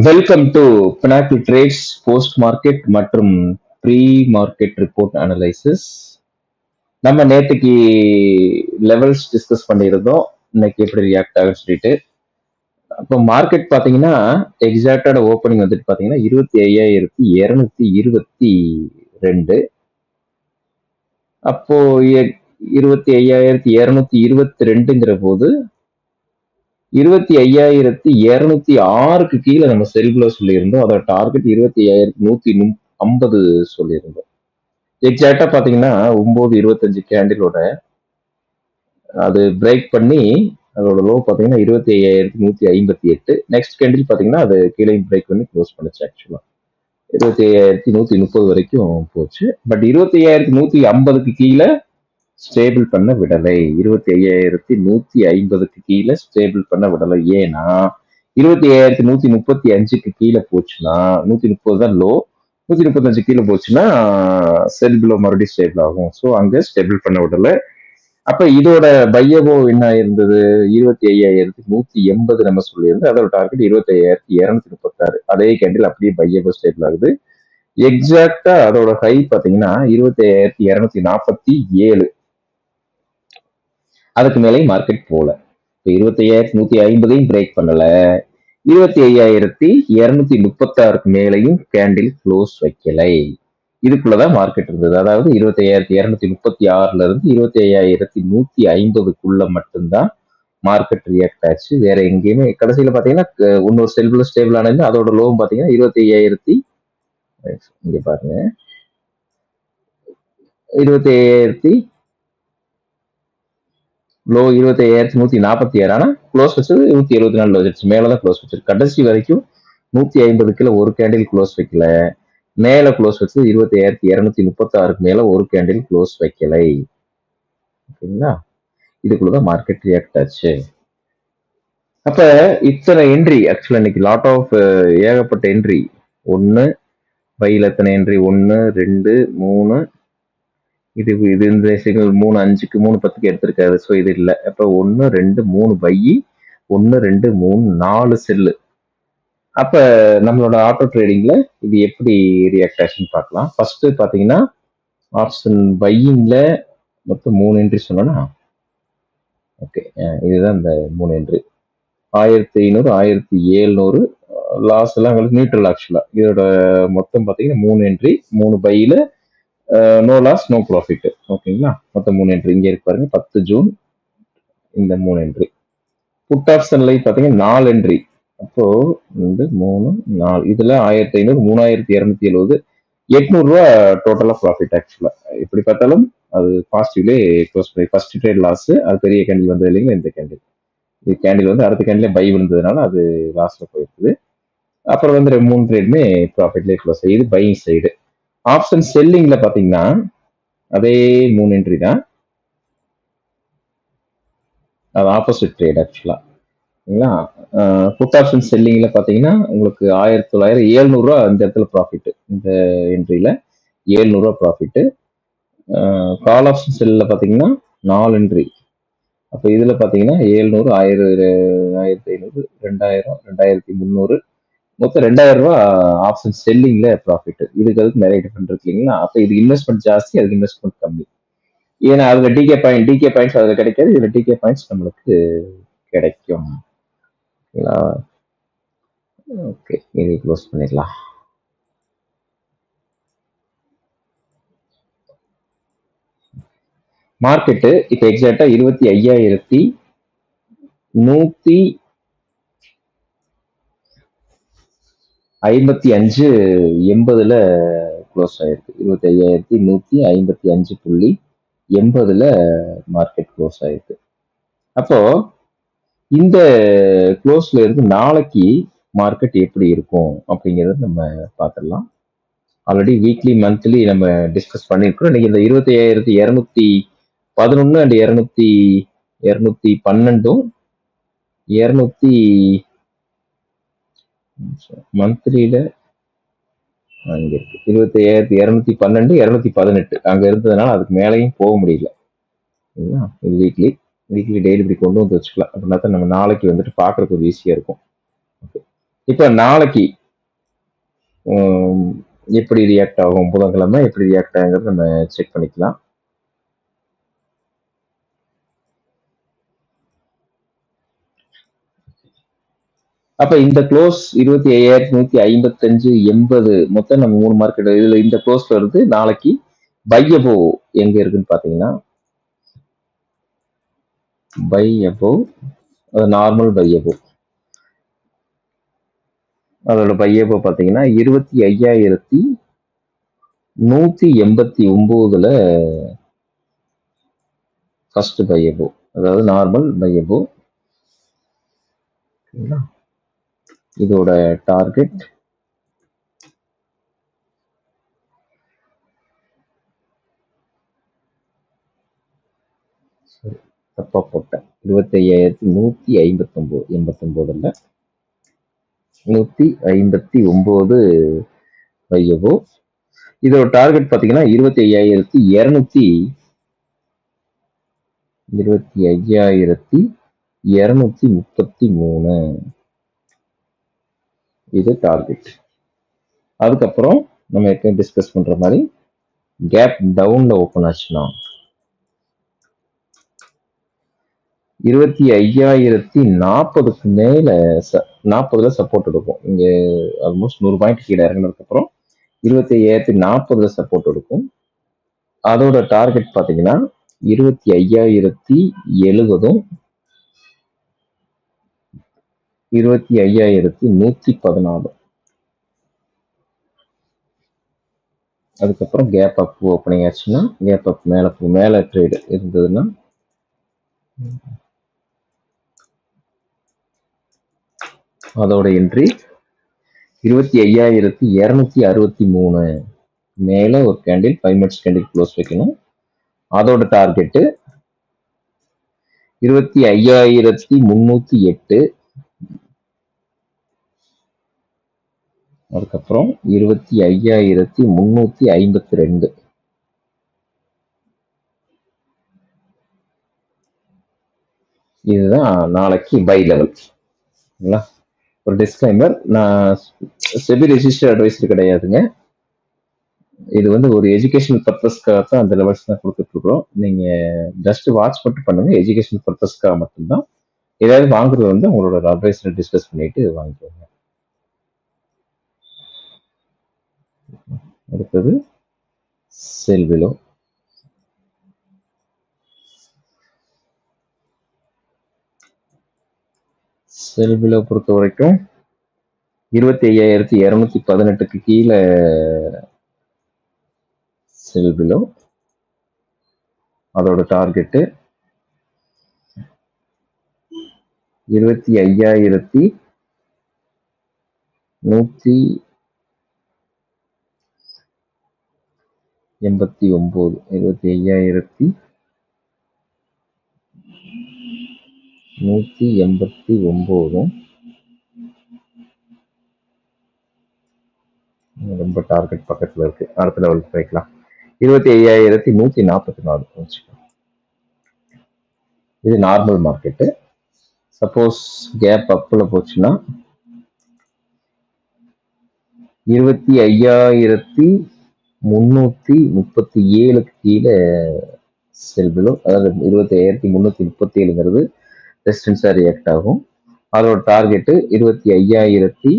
Welcome to pinnacle trades post market மற்றும் pre market report analysis. நம்ம நேற்றுக்கு levels discuss பண்ணியிருந்தோம், இன்னைக்கு எப்படி ரியாக்ட் ஆகுன்னு சொல்லிட்டு. அப்போ மார்க்கெட் பார்த்தீங்கன்னா எக்ஸாக்டான ஓப்பனிங் வந்துட்டு பார்த்தீங்கன்னா 25,222. அப்போ 25,222ங்கிற போது 25,206க்கு கீழே நம்ம செல்குல சொல்லியிருந்தோம். அதோட டார்கெட் 25,150 சொல்லியிருந்தோம். எக்ஸாக்டா பாத்தீங்கன்னா 9:25 கேண்டிலோட அது பிரேக் பண்ணி அதோட லோ பாத்தீங்கன்னா 25,158. நெக்ஸ்ட் கேண்டில் பாத்தீங்கன்னா அது கீழே பிரேக் பண்ணி க்ளோஸ் பண்ணுச்சு. ஆக்சுவலா 25,130 வரைக்கும் போச்சு. பட் 25,150க்கு கீழே ஸ்டேபிள் பண்ண விடலை. 25,150க்கு கீழே ஸ்டேபிள் பண்ண விடலை. ஏன்னா 25,135க்கு கீழே போச்சுன்னா 130 தான் லோ, 135 கீழே போச்சுன்னா செல் பிலோ மறுபடியும் ஸ்டேபிள் ஆகும். ஸோ அங்க ஸ்டேபிள் பண்ண விடலை. அப்ப இதோட பையவோ என்ன இருந்தது, 25,180 நம்ம சொல்லியிருந்து. அதோட டார்கெட் 25,236. அதே கேண்டில் அப்படியே பையவோ ஸ்டேபிள் ஆகுது. எக்ஸாக்டா அதோட ஹை பாத்தீங்கன்னா 25,247. அதுக்கு மேலேயும் மார்க்கெட் போல. இப்போ 25,150ஐயும் பிரேக் பண்ணல, 25,236க்கு மேலையும் கேண்டில் க்ளோஸ் வைக்கலை. இதுக்குள்ளதான் மார்க்கெட் இருந்தது. அதாவது 25,236ல இருந்து 25,150க்குள்ள மட்டும்தான் மார்க்கெட் ரியாக்ட் ஆச்சு. வேற எங்கேயுமே கடைசியில பாத்தீங்கன்னா இன்னொரு செல்ஃபில் ஸ்டேபிள் ஆனது. அதோட லோவும் பாத்தீங்கன்னா 25,000 இங்க பாருங்க 25,000 லோ 25,146. ஆனா க்ளோஸ் வச்சது 174 வச்சிருச்சு. மேலதான் க்ளோஸ் வச்சிருக்கு. கடைசி வரைக்கும் 150 ஒரு கேண்டில் க்ளோஸ் வைக்கல. மேல க்ளோஸ் வச்சது 25,236க்கு மேல ஒரு கேண்டில் க்ளோஸ் வைக்கலை. ஓகேங்களா? இதுக்குள்ளதான் மார்க்கெட் ரியாக்ட் ஆச்சு. அப்ப இத்தனை என்ட்ரி ஆக்சுவலா இன்னைக்கு லாட் ஆஃப் ஏகப்பட்ட என்ட்ரி. 1 பையில எத்தனை என்ட்ரி, 1 2 3, இது இந்த சிக்னல் 3 5க்கு 3 10க்கு எடுத்திருக்காரு. ஸோ இது இல்லை. அப்ப 1 2 3 பை, 1 2 3 4 செல்லு. அப்ப நம்மளோட ஆட்டோ ட்ரேடிங்ல இது எப்படி ரியாக்ட் ஆச்சுன்னு பார்க்கலாம். ஃபர்ஸ்ட் பாத்தீங்கன்னா ஆப்ஷன் பையிங்ல மொத்தம் 3 என்ட்ரி சொன்னா. ஓகே, இதுதான் இந்த 3 என்ட்ரி. 1,500 1,700 லாஸ் எல்லாம் உங்களுக்கு நியூட்ரல். ஆக்சுவலா இதோட மொத்தம் பாத்தீங்கன்னா 3 என்ட்ரி, 3 பையில நோ லாஸ் நோ ப்ராஃபிட். ஓகேங்களா? மொத்தம் 3 என்ட்ரி இங்க இருக்கு பாருங்க. 10 ஜூன் இந்த 3 என்ட்ரி. புட் ஆப்ஷன்ல பாத்தீங்கன்னா 4 என்ட்ரி. அப்போ 2 3 4 இதுல 1,500 3,270 800 டோட்டலா ப்ராஃபிட். ஆக்சுவலா எப்படி பார்த்தாலும் அது பாசிட்டிவ்லே க்ளோஸ் பண்ணி ஃபர்ஸ்ட் ட்ரேட் லாஸ். அது பெரிய கேண்டில் வந்தது இல்லைங்களா இந்த கேண்டில். இது கேண்டில் வந்து அடுத்த கேண்டிலே பை விழுந்ததுனால அது லாஸ்ல போயிருக்குது. அப்புறம் வந்து 3 ட்ரேடுமே ப்ராஃபிட்லேயே க்ளோஸ் ஆகுது. இது பையிங் சைடு. ஆப்ஷன் செல்லிங்ல பாத்தீங்கன்னா அதே 3 என்ட்ரி தான். அது ஆப்போசிட் ட்ரேட் ஆக்சுவலா. புட் ஆப்ஷன் செல்லிங்ல பாத்தீங்கன்னா உங்களுக்கு 1,900 இந்த இடத்துல ப்ராஃபிட். இந்த என்ட்ரியில 700 ப்ராஃபிட். கால் ஆப்ஷன் செல்ல பாத்தீங்கன்னா 4 என்ட்ரி. அப்போ இதுல பாத்தீங்கன்னா 700 1,500 2,000 2,300 மொத்தம் 2,000 ஆப்ஷன் செல்லிங்ல ப்ராஃபிட். இதுக்கு அதுக்கு நிறைய டிஃபரெண்ட் இருக்கு இல்லைங்களா? அப்ப இது இன்வெஸ்ட்மெண்ட் ஜாஸ்தி, அதுக்கு இன்வெஸ்ட்மெண்ட் கம்மி. ஏன்னா அதுல டிகே பாயிண்ட்ஸ் அதுல கிடைக்காது, இதுல டிகே பாயிண்ட்ஸ் நம்மளுக்கு கிடைக்கும். ஓகே, இதை க்ளோஸ் பண்ணிடலாம். மார்க்கெட்டு இப்ப எக்ஸாக்டா 25,155.80ல க்ளோஸ் ஆயிருக்கு. 25,155.80ல மார்க்கெட் க்ளோஸ் ஆயிருக்கு. அப்போ இந்த க்ளோஸ்ல இருந்து நாளைக்கு மார்க்கெட் எப்படி இருக்கும் அப்படிங்கறத நம்ம பார்த்துடலாம். ஆல்ரெடி வீக்லி மந்த்லி நம்ம டிஸ்கஸ் பண்ணிருக்கோம். இன்னைக்கு இந்த 25,211 அண்ட் 212 மந்த்லியில அங்க இருக்கு 25,212 218 அங்க இருந்ததுனால அதுக்கு மேலேயும் போக முடியல. இது வீக்லி டெய்லி இப்படி கொண்டு வந்து வச்சுக்கலாம். அப்படின்னா தான் நம்ம நாளைக்கு வந்துட்டு பாக்குறதுக்கு ஒரு ஈஸியா இருக்கும். இப்ப நாளைக்கு எப்படி ரியாக்ட் ஆகும், புதன்கிழமை எப்படி ரியாக்ட் ஆகுங்கிறது நம்ம செக் பண்ணிக்கலாம். அப்ப இந்த க்ளோஸ் 25,155 மொத்தம் நம்ம 3 மார்க்கெட் இதுல இந்த க்ளோஸ்ல இருந்து நாளைக்கு பை அபோவ் எங்க இருக்குன்னு பாத்தீங்கன்னா by above normal by above அதோட பை அபோவ் பாத்தீங்கன்னா 25,189ல ஃபர்ஸ்ட் பை அபோவ், அதாவது நார்மல் பை அபோவ். இதோட டார்கெட் தப்பா போட்டேன், 25,189 159 பை அபோவ். இதோட டார்கெட் பாத்தீங்கன்னா 25,233 இது டார்கெட். அதுக்கப்புறம் நம்ம எப்பயும் டிஸ்கஸ் பண்ற மாதிரி கேப் டவுன்ல ஓபன் ஆச்சுன்னா 25,040க்கு மேல 40ல சப்போர்ட் எடுக்கும். இங்க ஆல்மோஸ்ட் 100 பாயிண்ட் கீழே இறங்கினதுக்கு அப்புறம் 25,040ல சப்போர்ட் எடுக்கும். அதோட டார்கெட் பாத்தீங்கன்னா 25,070 25,114. அதுக்கப்புறம் கேப் அப் ஓப்பனிங் ஆச்சுன்னா கேப் அப் மேல ட்ரேடு இருந்ததுன்னா அதோட என்ட்ரி 25,263 மேல ஒரு கேண்டில் 5 மினிட்ஸ் கேண்டில் க்ளோஸ் வைக்கணும். அதோட டார்கெட் 25,308. அதுக்கப்புறம் 25,352. இதுதான் நாளைக்கு பை லெவல். ஒரு டிஸ்க்ளைமர், நான் செபி ரெஜிஸ்டர் அட்வைசர் கிடையாதுங்க. இது வந்து ஒரு எஜுகேஷனல் பர்பஸ்க்காக தான் அந்த லெவல்ஸ் தான் கொடுத்துட்டு இருக்கிறோம். நீங்க ஜஸ்ட் வாட்ச் மட்டும் பண்ணுங்க, எஜுகேஷனல் பர்பஸ்க்காக மட்டும்தான். ஏதாவது வாங்குறது வந்து உங்களோட அட்வைசர் டிஸ்கஸ் பண்ணிட்டு வாங்கிக்கோங்க. அடுத்தது செல் பிலோ. செல் பிலோ பொறுத்த வரைக்கும் 25,218க்கு கீழே செல் பிலோ. அதோட டார்கெட்டு 25,189 25,189 ரொம்ப டார்கெட் பக்கத்துல இருக்கு. அடுத்த லெவலுக்கு போய்க்கலாம். 25,144 இது நார்மல் மார்க்கெட்டு. சப்போஸ் கேப் அப்ல போச்சுன்னா 25,337க்கு கீழே செல் பிலோ, அதாவது 25,337ங்கிறது ரெசிஸ்டன்ஸா ரியாக்ட் ஆகும். அதோட டார்கெட் 25,308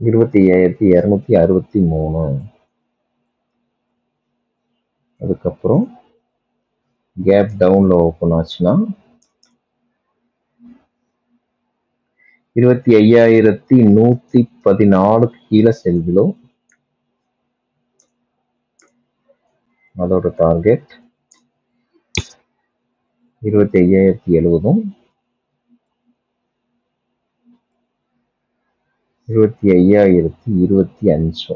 25,263. அதுக்கப்புறம் கேப் டவுன்ல ஓப்பன் ஆச்சுன்னா 25,114க்கு கீழே செல் பிலோ. அதோட டார்கெட் 25,070 25,025.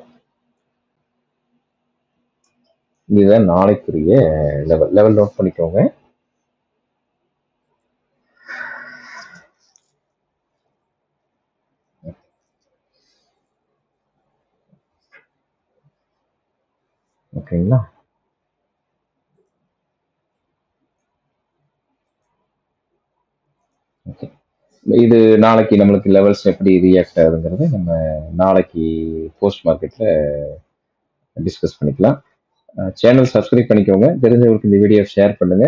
இதுதான் நாளைக்குரிய லெவல் நோட் பண்ணிக்கோங்க. ஓகேங்களா? ஓகே. இது நாளைக்கு நம்மளுக்கு லெவல்ஸ் எப்படி ரியாக்ட் ஆகுதுங்கிறத நம்ம நாளைக்கு போஸ்ட் மார்க்கெட்ல டிஸ்கஸ் பண்ணிக்கலாம். சேனல் சப்ஸ்கிரைப் பண்ணிக்கோங்க. தெரிஞ்சவங்களுக்கு இந்த வீடியோ ஷேர் பண்ணுங்க.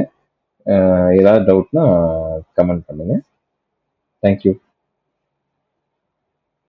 ஏதாவது டவுட்னா கமெண்ட் பண்ணுங்க. தேங்க்யூ.